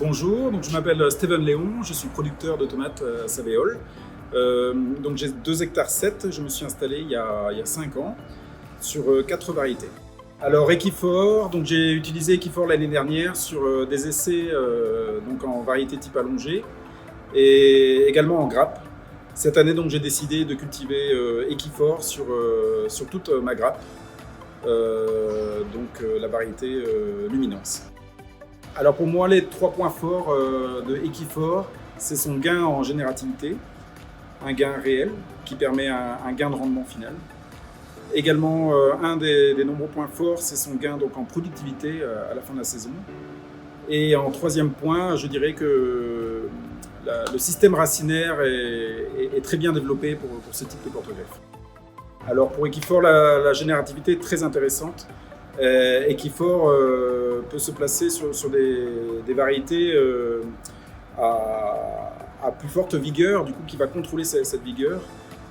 Bonjour, donc je m'appelle Steven Léon, je suis producteur de tomates à Savéole. Donc j'ai 2 hectares 7, je me suis installé il y a 5 ans sur 4 variétés. Alors Equifor, donc j'ai utilisé Equifor l'année dernière sur des essais donc en variété type allongé et également en grappe. Cette année donc j'ai décidé de cultiver Equifor sur toute ma grappe, la variété Luminance. Alors pour moi, les 3 points forts de Equifor, c'est son gain en générativité, un gain réel qui permet un gain de rendement final. Également, un des nombreux points forts, c'est son gain donc, en productivité à la fin de la saison. Et en 3e point, je dirais que le système racinaire est très bien développé pour ce type de porte-greffe. Alors pour Equifor, la générativité est très intéressante. Equifor peut se placer sur des variétés à plus forte vigueur, du coup qui va contrôler cette vigueur,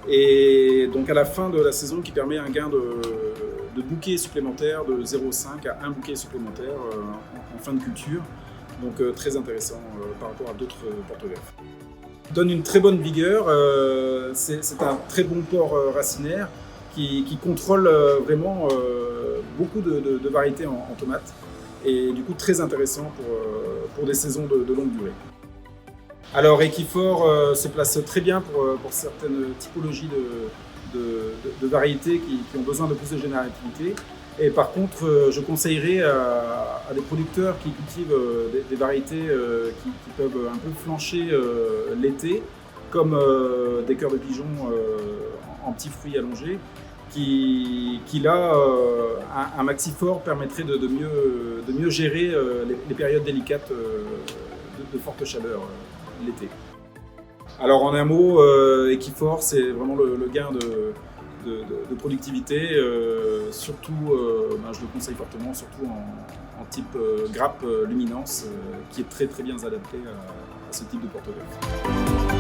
et donc à la fin de la saison qui permet un gain de bouquet supplémentaire de 0,5 à 1 bouquet supplémentaire en fin de culture, donc très intéressant par rapport à d'autres porte-greffes. Donne une très bonne vigueur, c'est un très bon port racinaire qui contrôle vraiment beaucoup de variétés en tomates et du coup très intéressant pour des saisons de longue durée. Alors Equifor se place très bien pour certaines typologies de variétés qui ont besoin de plus de générativité. Et par contre, je conseillerais à des producteurs qui cultivent des variétés qui peuvent un peu flancher l'été, comme des cœurs de pigeon en petits fruits allongés, qui là, un Maxifor permettrait de mieux gérer les périodes délicates de forte chaleur l'été. Alors en un mot, Equifor, c'est vraiment le gain de productivité, surtout, je le conseille fortement, surtout en type grappe Luminance, qui est très très bien adapté à ce type de porte-greffe.